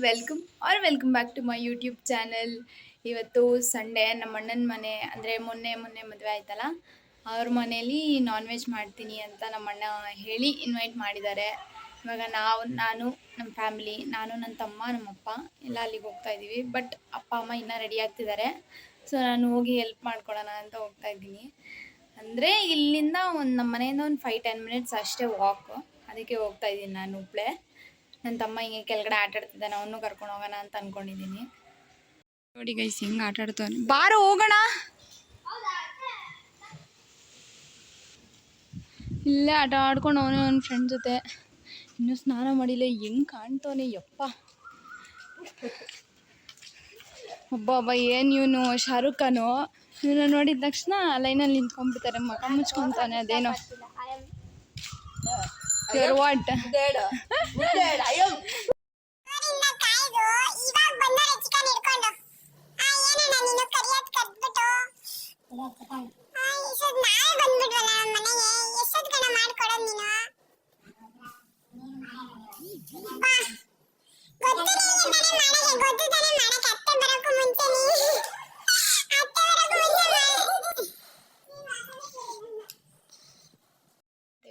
Welcome back to my YouTube channel. ಇವತ್ತು Sunday, ನಮ್ಮ ಅಣ್ಣನ ಮನೆ ಅಂದರೆ ಮೊನ್ನೆ ಮದುವೆ ಆಯ್ತಲ್ಲ, ಅವ್ರ ಮನೇಲಿ ನಾನ್ ವೆಜ್ ಮಾಡ್ತೀನಿ ಅಂತ ನಮ್ಮ ಅಣ್ಣ ಹೇಳಿ ಇನ್ವೈಟ್ ಮಾಡಿದ್ದಾರೆ. ಇವಾಗ ನಾನು ನಮ್ಮ ಫ್ಯಾಮಿಲಿ, ನಾನು ನನ್ನ ತಮ್ಮ, ನಮ್ಮಪ್ಪ ಎಲ್ಲ ಅಲ್ಲಿಗೆ ಹೋಗ್ತಾ ಇದ್ದೀವಿ. ಬಟ್ ಅಪ್ಪ ಅಮ್ಮ ಇನ್ನೂ ರೆಡಿ ಆಗ್ತಿದ್ದಾರೆ. ಸೊ ನಾನು ಹೋಗಿ ಹೆಲ್ಪ್ ಮಾಡ್ಕೊಡೋಣ ಅಂತ ಹೋಗ್ತಾ ಇದ್ದೀನಿ. ಅಂದರೆ ಇಲ್ಲಿಂದ ನಮ್ಮ ಮನೆಯಿಂದ ಒಂದು 5-10 ಮಿನಿಟ್ಸ್ ಅಷ್ಟೇ ವಾಕ್. ಅದಕ್ಕೆ ಹೋಗ್ತಾ ಇದ್ದೀನಿ ನಾನು ಒಬ್ಬಳೇ. ನನ್ನ ತಮ್ಮ ಹಿಂಗೆ ಕೆಳಗಡೆ ಆಟ ಆಡ್ತಿದ್ದಾನೆ, ಅವನು ಕರ್ಕೊಂಡು ಹೋಗೋಣ ಅಂತ ಅಂದ್ಕೊಂಡಿದ್ದೀನಿ. ನೋಡಿ ಗೈಸ್ ಹಿಂಗೆ ಆಟ ಆಡ್ತಾನೆ. ಬಾರೋ ಹೋಗೋಣ. ಇಲ್ಲೇ ಆಟ ಆಡ್ಕೊಂಡು ಅವನೇ ನನ್ನ ಫ್ರೆಂಡ್ ಜೊತೆ. ಇನ್ನೂ ಸ್ನಾನ ಮಾಡಿಲ್ಲ, ಹೆಂಗೆ ಕಾಣ್ತವನೆ ಯಪ್ಪ. ಒಬ್ಬ ಏನು ಇವನು ಶಾರುಖ್ ಖಾನು. ಇವನು ನೋಡಿದ ತಕ್ಷಣ ಲೈನಲ್ಲಿ ನಿಂತ್ಕೊಂಡ್ಬಿಡ್ತಾರೆ, ಮಕ ಮುಚ್ಕೊತಾನೆ. ಅದೇನೋ ವಾಟ್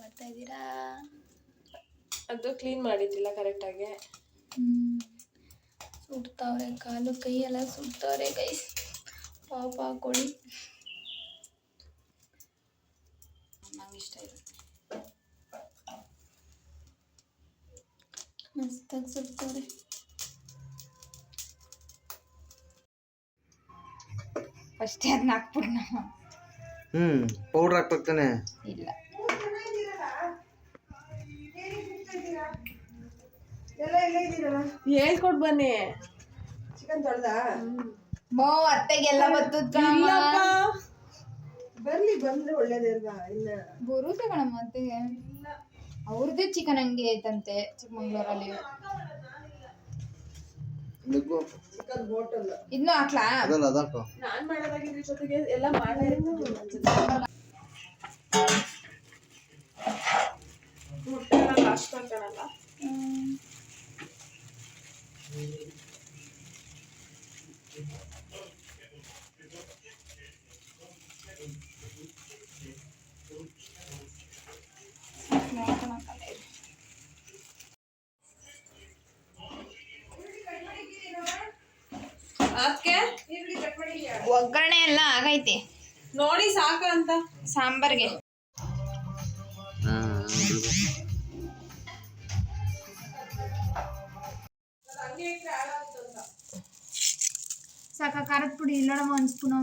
ಮಾಡ್ತಾ ಇದ್ದೀರಾ? ಅದು ಕ್ಲೀನ್ ಮಾಡಿದ್ದಿಲ್ಲ ಕರೆಕ್ಟಾಗಿ. ಸುಡ್ತಾವ್ರೆ, ಕಾಲು ಕೈ ಎಲ್ಲ ಸುಡ್ತಾವ್ರೆ ಗೈಸ್. ಪಾಪ ಕೊಡಿ, ನಂಗೆ ಇಷ್ಟ ಇದೆ. ಮಸ್ತಾಗಿ ಸುಡ್ತಾವ್ರೆ. ಫಸ್ಟ್ ಅದನ್ನ ಹಾಕ್ಬಿಟ್ಟು ಪೌಡ್ರ್ ಹಾಕ್ತಾನೆ. ಇಲ್ಲ, ಹೇಳ್ಕೊಟ್ ಬನ್ನಿ. ಚಿಕನ್ ತೊಳ್ದ ಅತ್ತೆಗೆಲ್ಲ ಬರ್ತದ. ಬರ್ಲಿ, ಬಂದ್ರೆ ಒಳ್ಳೇದೇ ಅಲ್ವಾ? ಇನ್ನ ಬರುತ್ತೆ ಕಣಮ್ಮ ಅತ್ತೆಗೆ. ಅವ್ರದ್ದೇ ಚಿಕನ್ ಅಂಗಡಿ ಐತಂತೆ ಚಿಕ್ಕಮಂಗ್ಳೂರಲ್ಲಿ. ಚಿಕನ್ ಹೋಟೆಲ್ ಇನ್ನು ಹಾಕ್ಲಾ? ನಾನ್ ಮಾಡೋದಾಗಿದ್ರ ಜೊತೆಗೆ ಎಲ್ಲ ಮಾಡೇ ಅಷ್ಟು ಕಾಣಲ್ಲ. ಒಗ್ಗರಣೆ ಎಲ್ಲ ಆಗೈತೆ ನೋಡಿ, ಸಾಕ ಅಂತ ಸಾಂಬಾರ್ಗೆ. ಸಾಕ ಖಾರದ ಪುಡಿ ಇಲ್ಲೋಡಮ್ಮ, ಒಂದು ಸ್ಪೂನು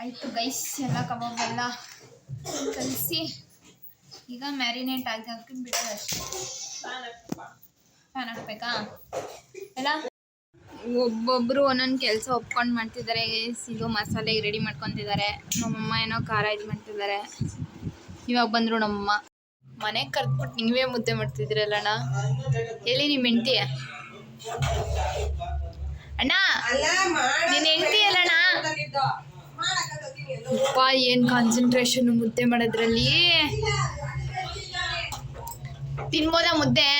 ಆಯ್ತು ಗೈಸ್. ಎಲ್ಲ ಕಬಾಬ್ ಎಲ್ಲ ಕಲಿಸಿ ಈಗ ಮ್ಯಾರಿನೇಟ್ ಆಗಿ ಹಾಕಿ ಬಿಡೋದು ಅಷ್ಟೇ. ಫ್ಯಾನ್ ಹಾಕ್ಬೇಕಾ? ಎಲ್ಲ ಒಬ್ಬೊಬ್ರು ಒಂದೊಂದು ಕೆಲಸ ಒಪ್ಕೊಂಡು ಮಾಡ್ತಿದ್ದಾರೆ. ಇದು ಮಸಾಲೆ ರೆಡಿ ಮಾಡ್ಕೊತಿದ್ದಾರೆ. ನಮ್ಮಮ್ಮ ಏನೋ ಖಾರ ಇದು ಮಾಡ್ತಿದ್ದಾರೆ. ಇವಾಗ ಬಂದರು ನಮ್ಮಮ್ಮ. ಮನೆಗೆ ಕರೆದ್ಬಿಟ್ಟು ನೀವೇ ಮುದ್ದೆ ಮಾಡ್ತಿದ್ದೀರಲ್ಲ ಅಣ್ಣ. ಎಲ್ಲಿ ನಿಮ್ಮ ಹೆಂಡ್ತಿ? ಅಣ್ಣ, ನೀನು ಹೆಂಡ್ತಿ ಅಲ್ಲಣ್ಣ? ಅಪ್ಪ ಏನು ಕಾನ್ಸಂಟ್ರೇಷನ್ ಮುದ್ದೆ ಮಾಡೋದ್ರಲ್ಲಿ. ತಿನ್ಬೋದಾ ಮುದ್ದೆ?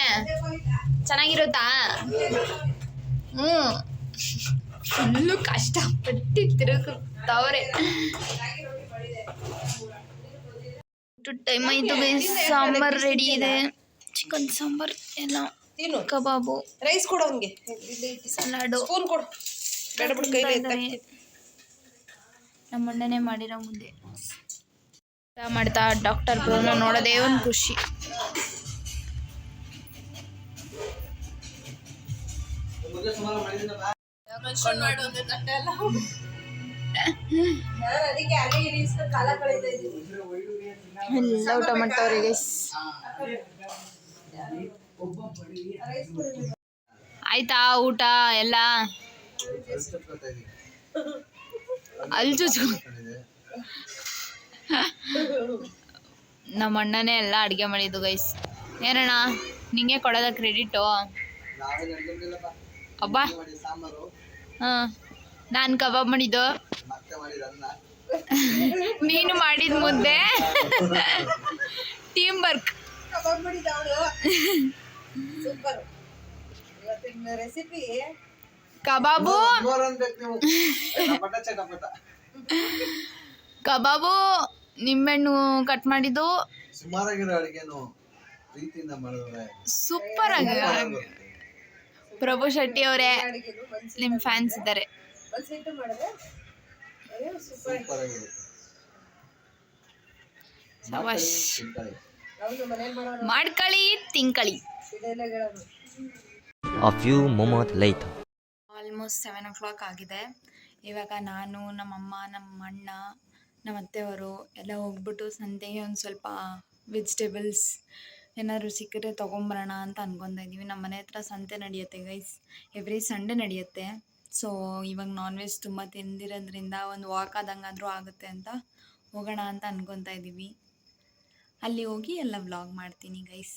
ಚೆನ್ನಾಗಿರುತ್ತಾ? ಫುಲ್ಲು ಕಷ್ಟಪಟ್ಟು ತಿರುಗುತ್ತವ್ರೆ. ಟೈಮ್ ಆಯಿತು ಗೈಸ್. ಸಾಂಬಾರ್ ರೆಡಿ ಇದೆ, ಚಿಕನ್ ಸಾಂಬಾರ್ ಎಲ್ಲ, ಕಬಾಬು, ರೈಸ್ ಕೊಡು ಅವನಿಗೆ, ಸಲಾಡು, ಸ್ಪೂನ್ ಕೊಡು. ಬೇಡ ಬಿಡು, ಕೈಲಿ ನಮ್ಮ ಅಣ್ಣನೇ ಮಾಡಿರೋ ಮುದ್ದೆ ಮಾಡ್ತಾ ಡಾಕ್ಟರ್ ಬ್ರೋನ ನೋಡೋದೇ ಒಂದು ಖುಷಿ. ಎಲ್ಲ ಊಟ ಮಾಡ್ತಾವ್ರೆ ಗೈಸ್. ಆಯ್ತಾ ಊಟ ಎಲ್ಲ? ಅಲ್ಲಿ ನಮ್ಮ ಅಣ್ಣನೇ ಎಲ್ಲ ಅಡುಗೆ ಮಾಡಿದ್ದು ಗೈಸ್. ಏನಣ್ಣ ನಿಂಗೆ ಕೊಡೋದ ಕ್ರೆಡಿಟು? ಅಬ್ಬಾ, ಹಾಂ, ನಾನು ಕಬಾಬ್ ಮಾಡಿದ್ದು, ನೀನು ಮಾಡಿದ ಮುದ್ದೆ. Team work. ಕಬಾಬ್ ಮಾಡಿದ ಅವಳು. ಸೂಪರ್. ರೆಸಿಪಿ ಕಬಾಬು ಕಬಾಬು ನಿಂಬೆಹಣ್ಣು ಕಟ್ ಮಾಡಿದ್ದು ಸುಮಾರಾಗಿರೋ ಅಡಿಗೆನು ಪ್ರೀತಿಯಿಂದ ಮಾಡಿದ್ರೆ ಸೂಪರ್ ಆಗಿ ಪ್ರಭು ಶೆಟ್ಟಿ ಅವರೇ ನಿಮ್ಮ ಫ್ಯಾನ್ಸ್ ಇದ್ದಾರೆ. ಸೂಪರ್ ಆಗಿರುತ್ತೆ. ಶಬಾಷ್. ಮಾಡ್ಕೊಳ್ಳಿ ತಿನ್ಕೊಳ್ಳಿ. A few moments later. Almost 7 o'clock ಆಗಿದೆ. ಇವಾಗ ನಾನು ನಮ್ಮಮ್ಮ ನಮ್ಮ ಅಣ್ಣ ನಮ್ಮ ಅತ್ತೆಯವರು ಎಲ್ಲ ಹೋಗ್ಬಿಟ್ಟು ಸಂತೆಗೆ ಒಂದು ಸ್ವಲ್ಪ ವೆಜಿಟೇಬಲ್ಸ್ ಏನಾದರೂ ಸಿಕ್ಕರೆ ತೊಗೊಂಬರೋಣ ಅಂತ ಅನ್ಕೊತಾ ಇದ್ದೀವಿ. ನಮ್ಮ ಮನೆ ಹತ್ರ ಸಂತೆ ನಡೆಯುತ್ತೆ ಗೈಸ್, ಎವ್ರಿ ಸಂಡೇ ನಡೆಯುತ್ತೆ. ಸೊ ಇವಾಗ ನಾನ್ ವೆಜ್ ತುಂಬ ತಿಂದಿರೋದ್ರಿಂದ ಒಂದು ವಾಕ್ ಆದಂಗಾದರೂ ಆಗುತ್ತೆ ಅಂತ ಹೋಗೋಣ ಅಂತ ಅನ್ಕೊತಾ ಇದ್ದೀವಿ. ಅಲ್ಲಿ ಹೋಗಿ ಎಲ್ಲ ವ್ಲಾಗ್ ಮಾಡ್ತೀನಿ ಗೈಸ್.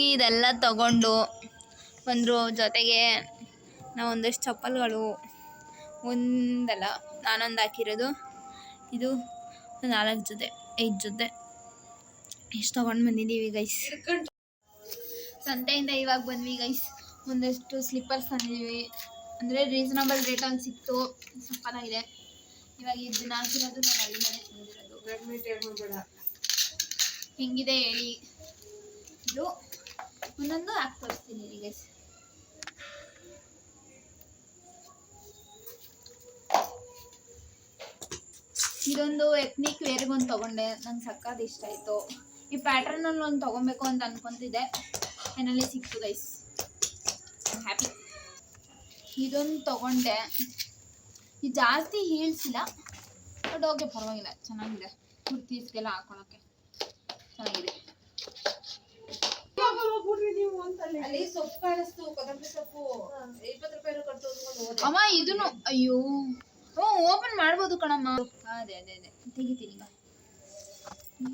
ಇದೆಲ್ಲ ತಗೊಂಡು ಬಂದರು. ಜೊತೆಗೆ ನಾವು ಒಂದಷ್ಟು ಚಪ್ಪಲ್ಗಳು ಒಂದಲ್ಲ ನಾನೊಂದು ಹಾಕಿರೋದು, ಇದು 4 ಜೊತೆ 5 ಜೊತೆ ಎಷ್ಟು ತೊಗೊಂಡು ಬಂದಿದ್ದೀವಿ ಗೈಸ್. ಸಂತೆಯಿಂದ ಇವಾಗ ಬಂದ್ವಿ ಗೈಸ್. ಒಂದಷ್ಟು ಸ್ಲಿಪ್ಪರ್ಸ್ ತಂದಿದ್ದೀವಿ, ಅಂದರೆ ರೀಸನಬಲ್ ರೇಟಲ್ಲಿ ಸಿಕ್ತು, ಸಕ್ಕತ್ತಾಗಿದೆ. ಇವಾಗ ಇದನ್ನ ಹಾಕಿರೋದು ನಾನು ಅಲ್ಲಿಂದಲೇ ತಂದಿರೋದು. ಹೆಂಗಿದೆ ಹೇಳಿ. ಇದು ಒಂದೊಂದು ಹಾಕಿ ತೋರಿಸ್ತೀನಿ ಗೈಸ್. ಇದೊಂದು ಎತ್ನಿಕ್ ವೇರ್ಗೊಂದು ತೊಗೊಂಡೆ, ನಂಗೆ ಸಕ್ಕತ್ ಇಷ್ಟ ಆಯಿತು. ಈ ಪ್ಯಾಟ್ರನಲ್ಲಿ ಒಂದು ತೊಗೊಬೇಕು ಅಂತ ಅನ್ಕೊತಿದ್ದೆ, ಫೈನಲಿ ಸಿಕ್ತು ಗೈಸ್, ಹ್ಯಾಪಿ. ಇದೊಂದು ತೊಗೊಂಡೆ, ಇದು ಜಾಸ್ತಿ ಹೀಲ್ಸ್ ಇಲ್ಲ, ಬಟ್ ಓಕೆ ಪರವಾಗಿಲ್ಲ, ಚೆನ್ನಾಗಿದೆ. ಕುರ್ತೀಸ್ಗೆಲ್ಲ ಹಾಕೊಳ್ಳೋಕ್ಕೆ ಚೆನ್ನಾಗಿದೆ. ಅಲ್ಲಿ ಸೊಪ್ಪು ಕಾಣಿಸ್ತು, ಕೊತ್ತಂಬರಿ ಸೊಪ್ಪು 20 ರೂಪಾಯಿ ಕಟ್ತು. ಅಮ್ಮ ಇದನ್ನು ಅಯ್ಯೋ ಓಪನ್ ಮಾಡ್ಬೋದು ಕಣಮ್ಮ. ಅದೇ ಅದೇ ಅದೇ ತೆಗಿತೀನಿ ಈಗ.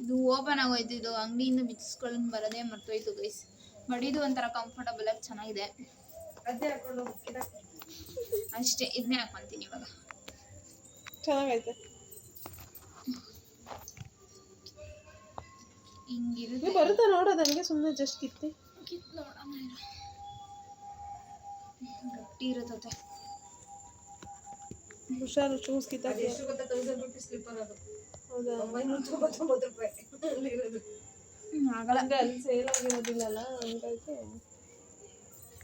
ಇದು ಓಪನ್ ಆಗೋಯ್ತು, ಇದು ಅಂಗಡಿಯಿಂದ ಬಿಚ್ಚಿಸ್ಕೊಂಡು ಬರೋದೇ ಮರ್ತೋಯ್ತು ಗೈಸ್. ಬಟ್ ಇದು ಒಂಥರ ಕಂಫರ್ಟಬಲ್ ಆಗಿ ಚೆನ್ನಾಗಿದೆ. ಅದೇ ಹಾಕೊಂಡು ಅಷ್ಟೇ, ಇದನ್ನೇ ಹಾಕೊಂತೀನಿ ಇವಾಗ. ಚೆನ್ನಾಗೈತೆ. ಹಿಂಗಿರುತ್ತೆ, ಬರುತ್ತಾ ನೋಡೋ ನನಗೆ, ಸುಮ್ಮನೆ ಜಸ್ಟ್ ಕಿತ್ತಿ ನೋಡೋಣ. ಗಟ್ಟಿ ಇರುತ್ತೆ. ಹುಷಾರು, ಶೂಸ್ ಕಿತ್ತಾಕಿ. ಎಷ್ಟು ಗೊತ್ತಾ, 1000 ರೂಪೀಸ್ ಸ್ಲಿಪ್ಪರ್ ಅದು. ಹೌದಾ, 999 ರೂಪಾಯಿ ಅಲ್ಲಿರೋದು. ಆಗಲ್ಲ, ಅಲ್ಲಿ ಸೇಲ್ ಆಗಿರೋದಿಲ್ಲಲ್ಲ, ಹಂಗಾಗಿ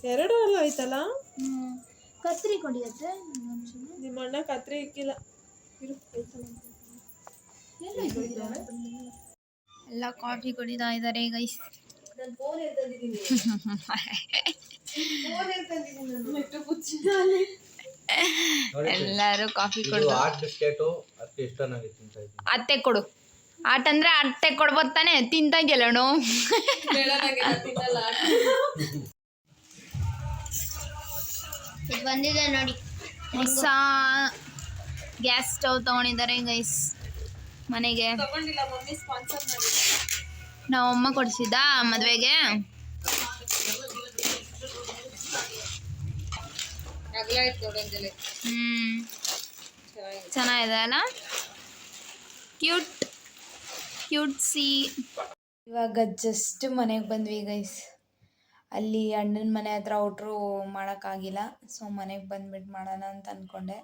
2 ಅಲ್ಲ ಆಯ್ತಲ್ಲ. ಕತ್ರಿ ಕೊಡಿಯತ್ತೆ. ನಿಮ್ಮ ಅಣ್ಣ ಕತ್ರಿ ಇಕ್ಕಿಲ್ಲ. ಎಲ್ಲ ಕಾಫಿ ಕುಡಿತಾ ಇದ್ದಾರೆ ಗೈಸ್. ನಾನು ಫೋನ್ ಹೇಳ್ತಿದ್ದೀನಿ, ಎಲ್ಲರೂ ಕಾಫಿ ಕೊಡು. ಆಟ್ ಬಿಸ್ಕೆಟು ಅತ್ತೆ ಇಷ್ಟನಾಗಿ ತಿಂತಾ ಇದ್ದೀನಿ. ಅತ್ತೆ ಕೊಡು. ಆಟ ಅಂದ್ರೆ ಅತ್ತೆ ಕೊಡ್ಬೋದು ತಾನೆ, ತಿಂತಾ ಇದೆಯಲ್ಲಣು. ಬಂದಿದೆ ನೋಡಿ, ಹೊಸ ಗ್ಯಾಸ್ ಸ್ಟವ್ ತಗೊಂಡಿದ್ದಾರೆ ಗೈಸ್ ಮನೆಗೆ. ತಗೊಂಡಿಲ್ಲ, ಮಮ್ಮಿ ಸ್ಪಾನ್ಸರ್ ಮಾಡಿ. ನಾವು ಅಮ್ಮ ಕೊಡಿಸಿದ್ದ ಮದುವೆಗೆ. ಚೆನ್ನಾಗಿದೆ ಅಲ್ಲ, ಕ್ಯೂಟ್ಸಿ. ಇವಾಗ ಜಸ್ಟ್ ಮನೆಗೆ ಬಂದ್ವಿ ಗೈಸ್. ಅಲ್ಲಿ ಅಣ್ಣನ ಮನೆ ಹತ್ರ ಔಟ್ರು ಮಾಡೋಕ್ಕಾಗಿಲ್ಲ, ಸೊ ಮನೆಗೆ ಬಂದ್ಬಿಟ್ಟು ಮಾಡೋಣ ಅಂತ ಅಂದ್ಕೊಂಡೆ.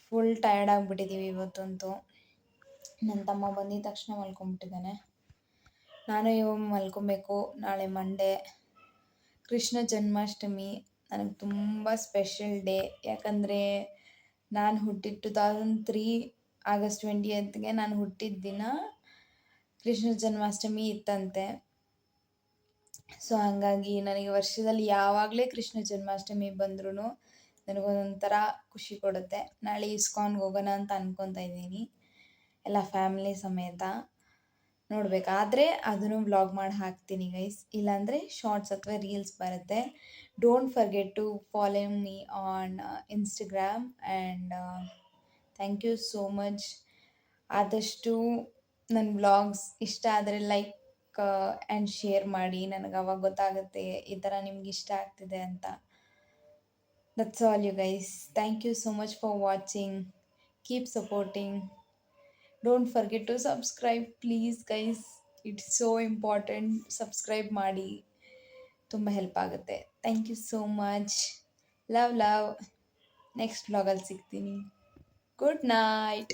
ಫುಲ್ ಟಯರ್ಡ್ ಆಗಿಬಿಟ್ಟಿದ್ದೀವಿ ಇವತ್ತಂತೂ. ನನ್ನ ತಮ್ಮ ಬಂದಿದ ತಕ್ಷಣ ಮಲ್ಕೊಂಬಿಟ್ಟಿದ್ದಾನೆ. ನಾನು ಇವಾಗ ಮಲ್ಕೊಬೇಕು. ನಾಳೆ ಮಂಡೇ, ಕೃಷ್ಣ ಜನ್ಮಾಷ್ಟಮಿ. ನನಗೆ ತುಂಬ ಸ್ಪೆಷಲ್ ಡೇ, ಯಾಕಂದರೆ ನಾನು ಹುಟ್ಟಿದ 2003 ಆಗಸ್ಟ್ 20ಗೆ ನಾನು ಹುಟ್ಟಿದ ದಿನ ಕೃಷ್ಣ ಜನ್ಮಾಷ್ಟಮಿ ಇತ್ತಂತೆ. ಸೊ ಹಾಗಾಗಿ ನನಗೆ ವರ್ಷದಲ್ಲಿ ಯಾವಾಗಲೇ ಕೃಷ್ಣ ಜನ್ಮಾಷ್ಟಮಿ ಬಂದ್ರೂ ನನಗೊಂಥರ ಖುಷಿ ಕೊಡುತ್ತೆ. ನಾಳೆ ಇಸ್ಕಾನ್ಗೆ ಹೋಗೋಣ ಅಂತ ಅನ್ಕೊತಾ ಇದ್ದೀನಿ, ಎಲ್ಲ ಫ್ಯಾಮಿಲಿ ಸಮೇತ. ನೋಡಬೇಕಾದ್ರೆ ಅದನ್ನು ವ್ಲಾಗ್ ಮಾಡಿ ಹಾಕ್ತೀನಿ ಗೈಸ್, ಇಲ್ಲಾಂದರೆ ಶಾರ್ಟ್ಸ್ ಅಥವಾ ರೀಲ್ಸ್ ಬರುತ್ತೆ. Don't forget to follow me on Instagram and thank you so much. ಆದಷ್ಟು ನನ್ನ ವ್ಲಾಗ್ಸ್ ಇಷ್ಟ ಆದರೆ ಲೈಕ್ ಆ್ಯಂಡ್ ಶೇರ್ ಮಾಡಿ. ನನಗೆ ಅವಾಗ ಗೊತ್ತಾಗುತ್ತೆ ಈ ಥರ ನಿಮ್ಗೆ ಇಷ್ಟ ಆಗ್ತಿದೆ ಅಂತ. That's all you guys. Thank you so much for watching. Keep supporting. Don't forget to subscribe please guys. It's so important. Subscribe ಮಾಡಿ, ತುಂಬ ಹೆಲ್ಪ್ ಆಗುತ್ತೆ. Thank you so much. Love. Next ವ್ಲಾಗಲ್ಲಿ ಸಿಗ್ತೀನಿ. Good night.